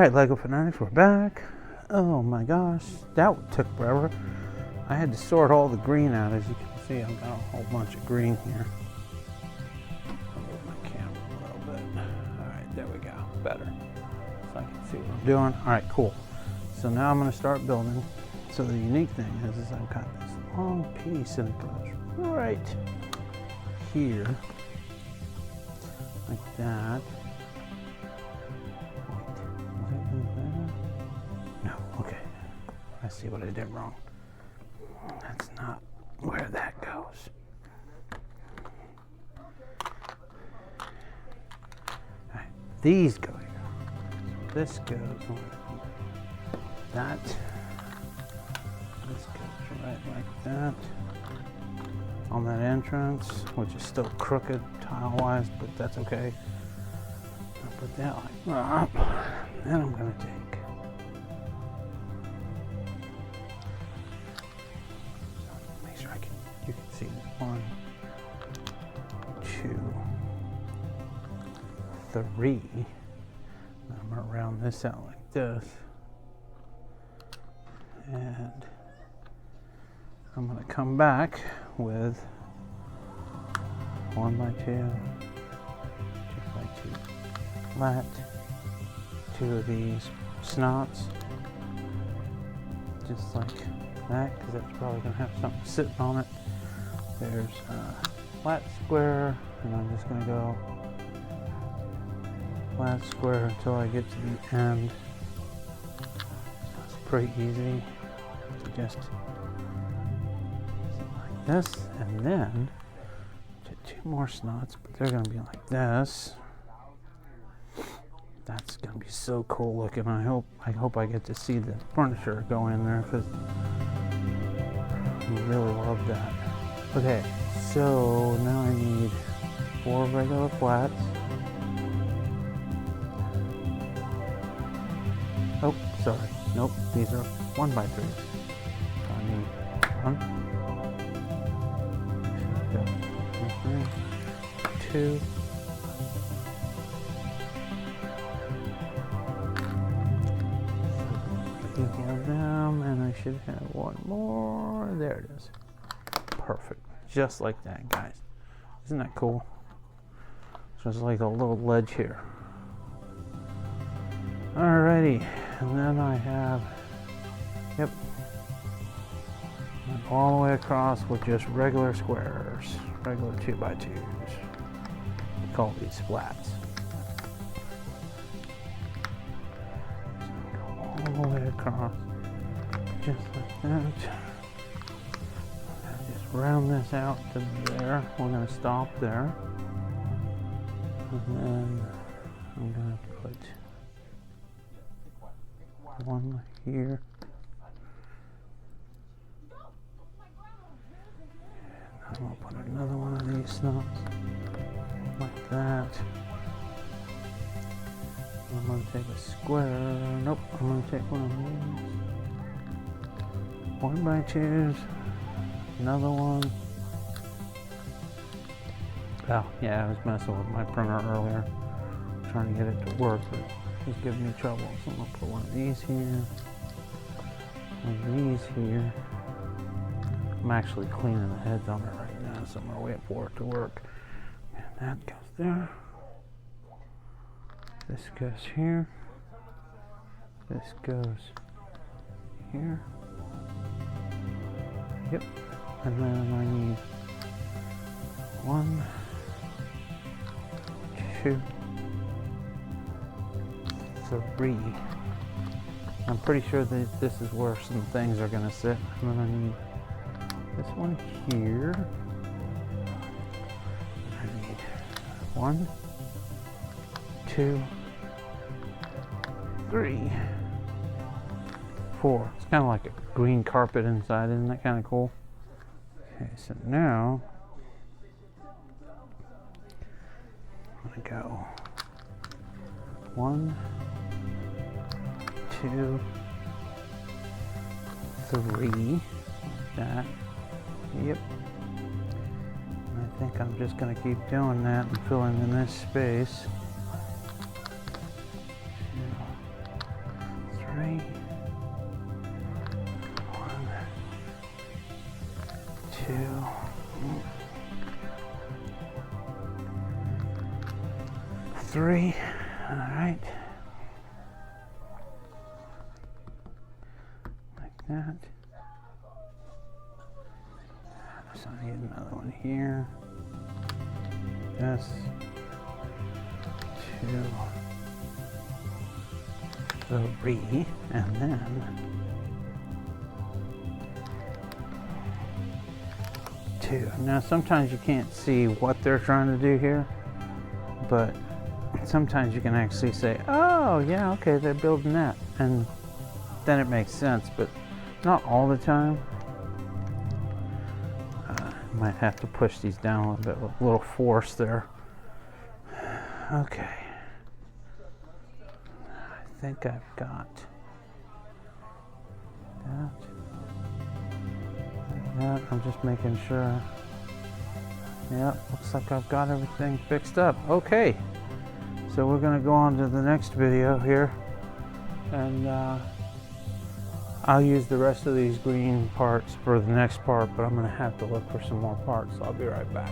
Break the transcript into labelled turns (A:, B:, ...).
A: Alright, Lego Fanatics, we're back. Oh my gosh, that took forever. I had to sort all the green out. As you can see, I've got a whole bunch of green here. I'll move my camera a little bit. Alright, there we go. Better. So I can see what I'm doing. Alright, cool. So now I'm going to start building. So the unique thing is I've got this long piece and it goes right here. Like that. No, okay. I see what I did wrong. That's not where that goes. Alright, these go here. So this goes on that. This goes right like that. On that entrance, which is still crooked tile-wise, but that's okay. I'll put that like that. Then I'm going to take you can see 1, 2, 3. I'm going to round this out like this. And I'm going to come back with 1 by 2, 2 by 2 flat, 2 of these snots, just like that, because that's probably going to have something sitting on it. There's a flat square, and I'm just going to go flat square until I get to the end. It's pretty easy to just like this, and then to 2 more snots, but they're going to be like this. That's going to be so cool looking. I hope I get to see the furniture go in there, because I really love that. Okay, so now I need 4 regular flats. Oh, sorry. Nope, these are 1 by 3. So I need 1, 2, 3 of them, and I should have 1 more. There it is. Perfect. Just like that, guys. Isn't that cool? So it's like a little ledge here. Alrighty. And then I have, yep, and all the way across with just regular squares. Regular 2 by 2s. We call these flats. So go all the way across. Just like that. Round this out to there. We're going to stop there. And then I'm going to put 1 here. And I'm going to put another one of these snots like that. I'm going to take a square. Nope, I'm going to take one of these. 1 by 2s. Another one. Oh, yeah, I was messing with my printer earlier, trying to get it to work, but it's giving me trouble. So I'm going to put one of these here, one of these here. I'm actually cleaning the heads on it right now, so I'm going to wait for it to work. And that goes there. This goes here. This goes here. Yep. And then I need 1, 2, 3. I'm pretty sure that this is where some things are going to sit. And then I need this one here. I need 1, 2, 3, 4. It's kind of like a green carpet inside. Isn't that kind of cool? Okay, so now I'm going to go 1, 2, 3, like that. Yep. And I think I'm just going to keep doing that and filling in this space. 3, 1, 2. Three. All right. Like that. So I need another one here. This. 2, 3, and then 2. Now sometimes you can't see what they're trying to do here, but sometimes you can actually say, oh yeah, okay, they're building that, and then it makes sense, but not all the time. Might have to push these down a little bit with a little force there. Okay. I think I've got that. Like that. I'm just making sure. Yep, looks like I've got everything fixed up. Okay. So we're going to go on to the next video here, and I'll use the rest of these green parts for the next part, but I'm going to have to look for some more parts, so I'll be right back.